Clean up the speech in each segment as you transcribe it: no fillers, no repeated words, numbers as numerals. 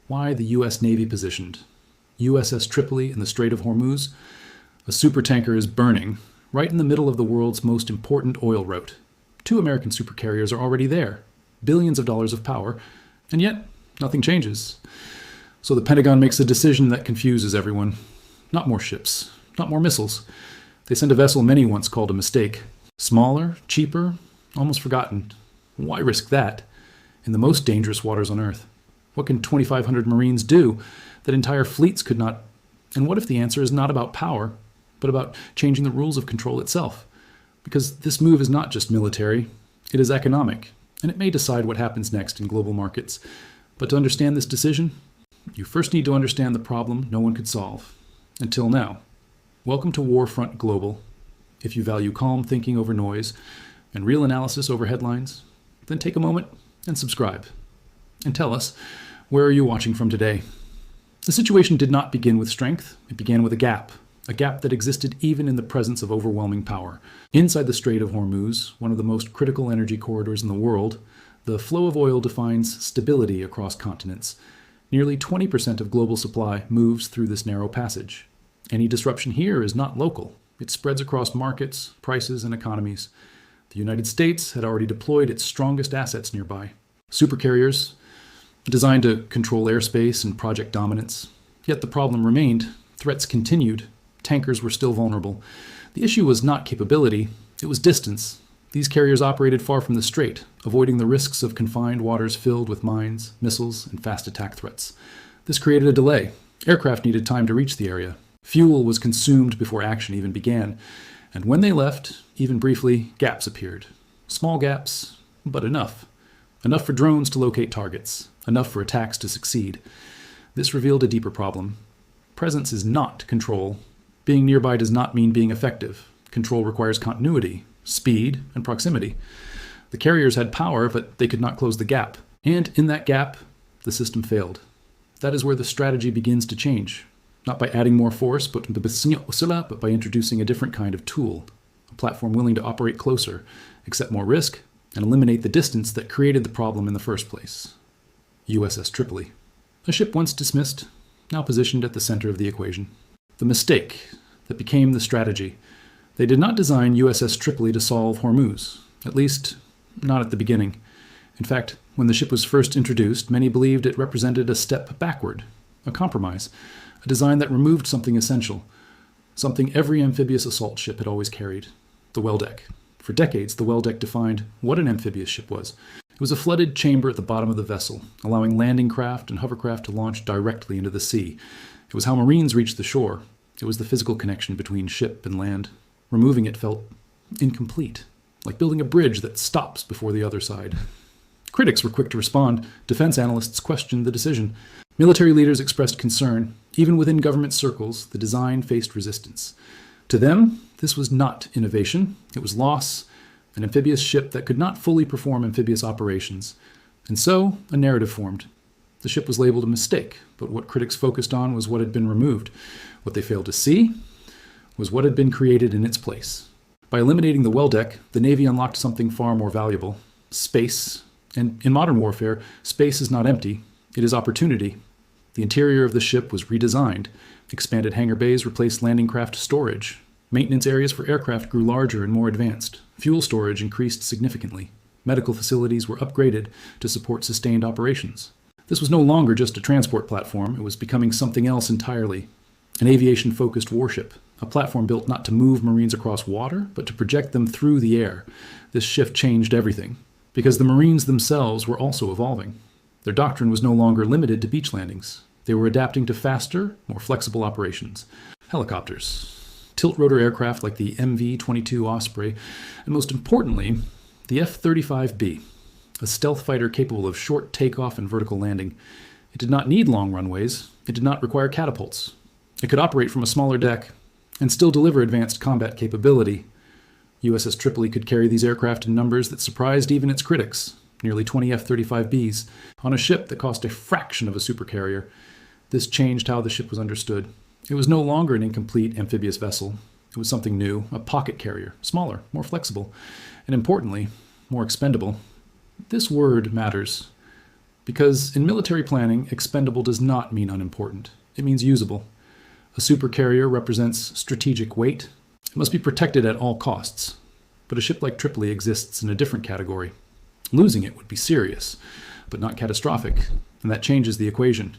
Why the U.S. Navy positioned USS Tripoli in the Strait of Hormuz. A supertanker is burning right in the middle of the world's most important oil route. 2 American supercarriers are already there, billions of dollars of power, and yet nothing changes. So the Pentagon makes a decision that confuses everyone. Not more ships, not more missiles. They send a vessel many once called a mistake. Smaller, cheaper, almost forgotten. Why risk that in the most dangerous waters on Earth? What can 2,500 Marines do that entire fleets could not? And what if the answer is not about power, but about changing the rules of control itself? Because this move is not just military, it is economic, and it may decide what happens next in global markets. But to understand this decision, you first need to understand the problem no one could solve. Until now. Welcome to Warfront Global. If you value calm thinking over noise and real analysis over headlines, then take a moment and subscribe. And tell us, where are you watching from today? The situation did not begin with strength. It began with a gap that existed even in the presence of overwhelming power. Inside the Strait of Hormuz, one of the most critical energy corridors in the world, the flow of oil defines stability across continents. Nearly 20% of global supply moves through this narrow passage. Any disruption here is not local. It spreads across markets, prices, and economies. The United States had already deployed its strongest assets nearby. Supercarriers, designed to control airspace and project dominance. Yet the problem remained. Threats continued. Tankers were still vulnerable. The issue was not capability, it was distance. These carriers operated far from the strait, avoiding the risks of confined waters filled with mines, missiles, and fast attack threats. This created a delay. Aircraft needed time to reach the area. Fuel was consumed before action even began. And when they left, even briefly, gaps appeared. Small gaps, but enough. Enough for drones to locate targets. Enough for attacks to succeed. This revealed a deeper problem. Presence is not control. Being nearby does not mean being effective. Control requires continuity, speed, and proximity. The carriers had power, but they could not close the gap. And in that gap, the system failed. That is where the strategy begins to change. Not by adding more force, but by introducing a different kind of tool. A platform willing to operate closer, accept more risk, and eliminate the distance that created the problem in the first place. USS Tripoli. A ship once dismissed, now positioned at the center of the equation. The mistake that became the strategy. They did not design USS Tripoli to solve Hormuz, at least not at the beginning. In fact, when the ship was first introduced, many believed it represented a step backward, a compromise, a design that removed something essential, something every amphibious assault ship had always carried, the well deck. For decades, the well deck defined what an amphibious ship was. It was a flooded chamber at the bottom of the vessel, allowing landing craft and hovercraft to launch directly into the sea. It was how Marines reached the shore. It was the physical connection between ship and land. Removing it felt incomplete, like building a bridge that stops before the other side. Critics were quick to respond. Defense analysts questioned the decision. Military leaders expressed concern. Even within government circles, the design faced resistance. To them, this was not innovation. It was loss, an amphibious ship that could not fully perform amphibious operations. And so, a narrative formed. The ship was labeled a mistake, but what critics focused on was what had been removed. What they failed to see was what had been created in its place. By eliminating the well deck, the Navy unlocked something far more valuable: space. And in modern warfare, space is not empty, it is opportunity. The interior of the ship was redesigned. Expanded hangar bays replaced landing craft storage. Maintenance areas for aircraft grew larger and more advanced. Fuel storage increased significantly. Medical facilities were upgraded to support sustained operations. This was no longer just a transport platform, it was becoming something else entirely. An aviation-focused warship, a platform built not to move Marines across water, but to project them through the air. This shift changed everything, because the Marines themselves were also evolving. Their doctrine was no longer limited to beach landings. They were adapting to faster, more flexible operations. Helicopters, tilt-rotor aircraft like the MV-22 Osprey, and most importantly, the F-35B, a stealth fighter capable of short takeoff and vertical landing. It did not need long runways. It did not require catapults. It could operate from a smaller deck and still deliver advanced combat capability. USS Tripoli could carry these aircraft in numbers that surprised even its critics, nearly 20 F-35Bs, on a ship that cost a fraction of a supercarrier. This changed how the ship was understood. It was no longer an incomplete amphibious vessel. It was something new, a pocket carrier, smaller, more flexible, and importantly, more expendable. This word matters. Because in military planning, expendable does not mean unimportant. It means usable. A supercarrier represents strategic weight. It must be protected at all costs. But a ship like Tripoli exists in a different category. Losing it would be serious, but not catastrophic, and that changes the equation.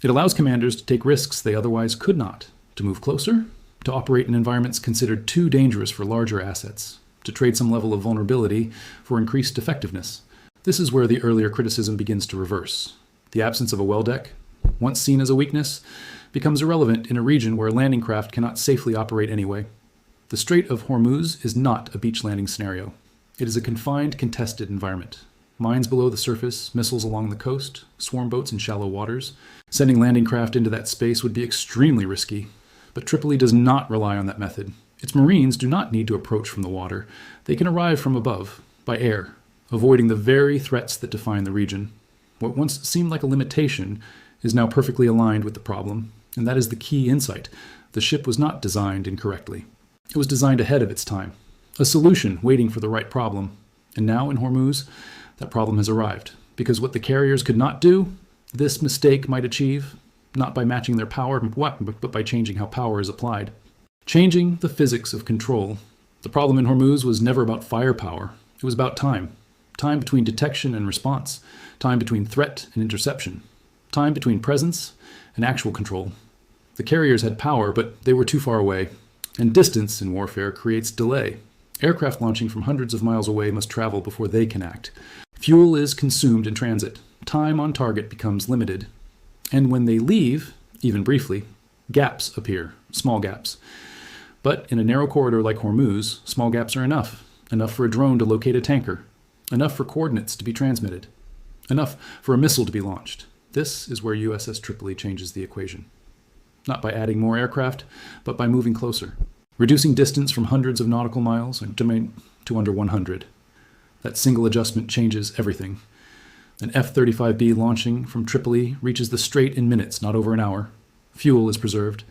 It allows commanders to take risks they otherwise could not, to move closer, to operate in environments considered too dangerous for larger assets, to trade some level of vulnerability for increased effectiveness. This is where the earlier criticism begins to reverse. The absence of a well deck, once seen as a weakness, becomes irrelevant in a region where landing craft cannot safely operate anyway. The Strait of Hormuz is not a beach landing scenario. It is a confined, contested environment. Mines below the surface, missiles along the coast, swarm boats in shallow waters. Sending landing craft into that space would be extremely risky, but Tripoli does not rely on that method. Its Marines do not need to approach from the water. They can arrive from above, by air, avoiding the very threats that define the region. What once seemed like a limitation is now perfectly aligned with the problem, and that is the key insight. The ship was not designed incorrectly. It was designed ahead of its time, a solution waiting for the right problem. And now in Hormuz, that problem has arrived, because what the carriers could not do, this mistake might achieve, not by matching their power, but by changing how power is applied. Changing the physics of control. The problem in Hormuz was never about firepower. It was about time. Time between detection and response. Time between threat and interception. Time between presence and actual control. The carriers had power, but they were too far away. And distance in warfare creates delay. Aircraft launching from hundreds of miles away must travel before they can act. Fuel is consumed in transit. Time on target becomes limited. And when they leave, even briefly, gaps appear, small gaps. But in a narrow corridor like Hormuz, small gaps are enough. Enough for a drone to locate a tanker. Enough for coordinates to be transmitted. Enough for a missile to be launched. This is where USS Tripoli changes the equation. Not by adding more aircraft, but by moving closer. Reducing distance from hundreds of nautical miles to under 100. That single adjustment changes everything. An F-35B launching from Tripoli reaches the strait in minutes, not over an hour. Fuel is preserved.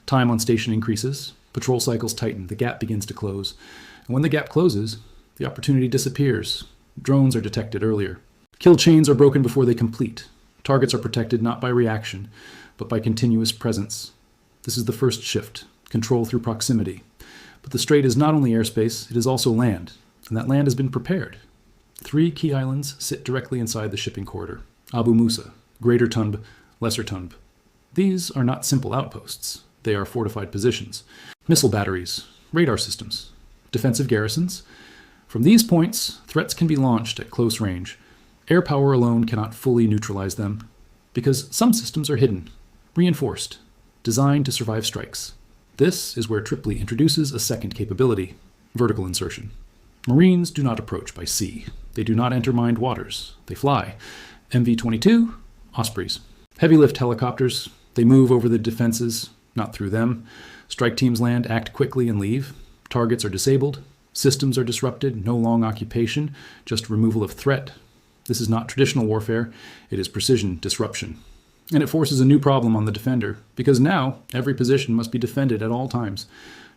Time on station increases. Patrol cycles tighten. The gap begins to close. And when the gap closes, the opportunity disappears. Drones are detected earlier. Kill chains are broken before they complete. Targets are protected not by reaction, but by continuous presence. This is the first shift. Control through proximity. But the strait is not only airspace, it is also land, and that land has been prepared. 3 key islands sit directly inside the shipping corridor. Abu Musa, Greater Tunb, Lesser Tunb. These are not simple outposts. They are fortified positions. Missile batteries, radar systems, defensive garrisons. From these points, threats can be launched at close range. Air power alone cannot fully neutralize them, because some systems are hidden, reinforced, designed to survive strikes. This is where Tripoli introduces a second capability, vertical insertion. Marines do not approach by sea. They do not enter mined waters. They fly. MV-22, Ospreys. Heavy lift helicopters. They move over the defenses, not through them. Strike teams land, act quickly, and leave. Targets are disabled. Systems are disrupted. No long occupation, just removal of threat. This is not traditional warfare. It is precision disruption. And it forces a new problem on the defender, because now every position must be defended at all times,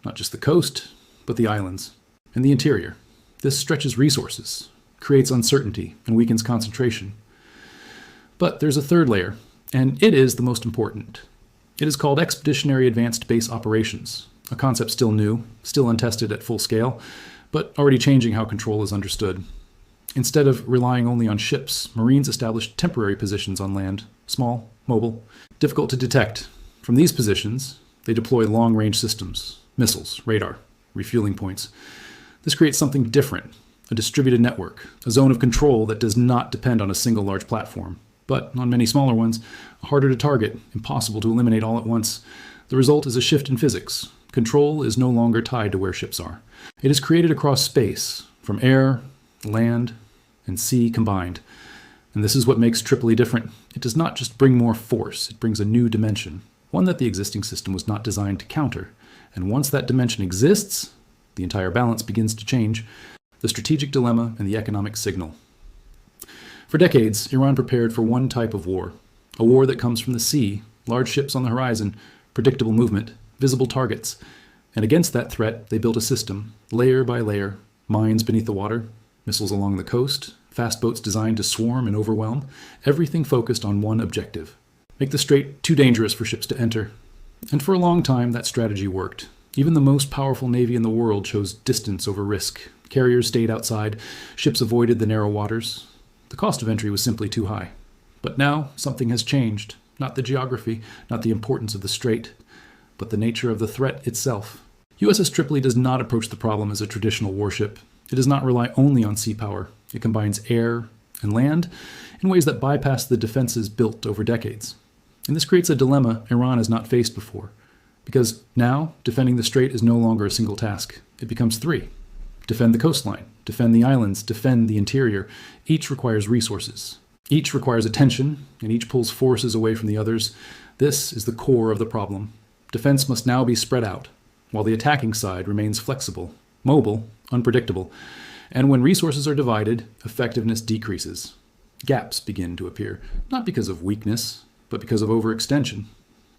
not just the coast, but the islands and the interior. This stretches resources, creates uncertainty, and weakens concentration. But there's a third layer, and it is the most important. It is called Expeditionary Advanced Base Operations, a concept still new, still untested at full scale, but already changing how control is understood. Instead of relying only on ships, Marines established temporary positions on land, small, mobile, difficult to detect. From these positions, they deploy long-range systems, missiles, radar, refueling points. This creates something different, a distributed network, a zone of control that does not depend on a single large platform, but on many smaller ones, harder to target, impossible to eliminate all at once. The result is a shift in physics. Control is no longer tied to where ships are. It is created across space, from air, land, and sea combined. And this is what makes Tripoli different. It does not just bring more force, it brings a new dimension, one that the existing system was not designed to counter. And once that dimension exists, the entire balance begins to change, the strategic dilemma and the economic signal. For decades, Iran prepared for one type of war, a war that comes from the sea, large ships on the horizon, predictable movement, visible targets. And against that threat, they built a system, layer by layer, mines beneath the water, missiles along the coast, fast boats designed to swarm and overwhelm, everything focused on one objective: make the strait too dangerous for ships to enter. And for a long time, that strategy worked. Even the most powerful navy in the world chose distance over risk. Carriers stayed outside, ships avoided the narrow waters. The cost of entry was simply too high. But now, something has changed. Not the geography, not the importance of the strait, but the nature of the threat itself. USS Tripoli does not approach the problem as a traditional warship. It does not rely only on sea power. It combines air and land in ways that bypass the defenses built over decades. And this creates a dilemma Iran has not faced before. Because now, defending the strait is no longer a single task. It becomes three. Defend the coastline, defend the islands, defend the interior. Each requires resources. Each requires attention, and each pulls forces away from the others. This is the core of the problem. Defense must now be spread out, while the attacking side remains flexible, mobile, unpredictable. And when resources are divided, effectiveness decreases. Gaps begin to appear, not because of weakness, but because of overextension.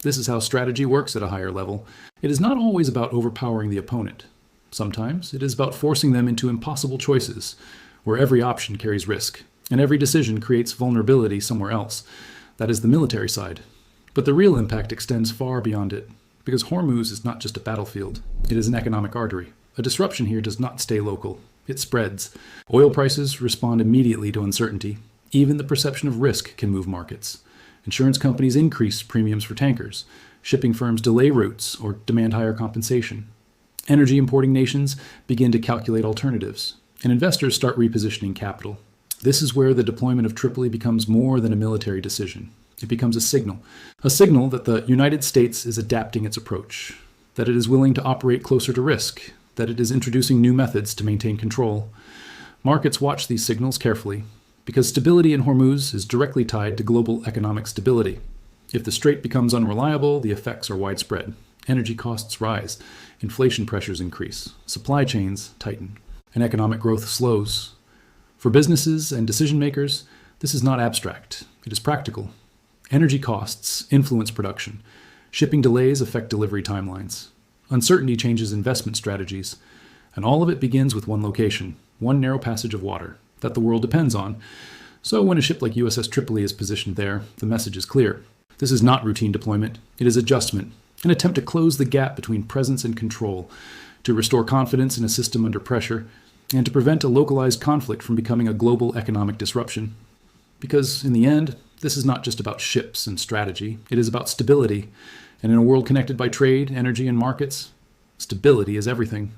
This is how strategy works at a higher level. It is not always about overpowering the opponent. Sometimes it is about forcing them into impossible choices, where every option carries risk, and every decision creates vulnerability somewhere else. That is the military side. But the real impact extends far beyond it, because Hormuz is not just a battlefield. It is an economic artery. A disruption here does not stay local. It spreads. Oil prices respond immediately to uncertainty. Even the perception of risk can move markets. Insurance companies increase premiums for tankers. Shipping firms delay routes or demand higher compensation. Energy importing nations begin to calculate alternatives, and investors start repositioning capital. This is where the deployment of Tripoli becomes more than a military decision. It becomes a signal that the United States is adapting its approach, that it is willing to operate closer to risk, that it is introducing new methods to maintain control. Markets watch these signals carefully, because stability in Hormuz is directly tied to global economic stability. If the strait becomes unreliable, the effects are widespread. Energy costs rise, inflation pressures increase, supply chains tighten, and economic growth slows. For businesses and decision makers, this is not abstract. It is practical. Energy costs influence production. Shipping delays affect delivery timelines. Uncertainty changes investment strategies. And all of it begins with one location, one narrow passage of water that the world depends on. So when a ship like USS Tripoli is positioned there, the message is clear. This is not routine deployment. It is adjustment, an attempt to close the gap between presence and control, to restore confidence in a system under pressure, and to prevent a localized conflict from becoming a global economic disruption. Because in the end, this is not just about ships and strategy. It is about stability. And in a world connected by trade, energy, and markets, stability is everything.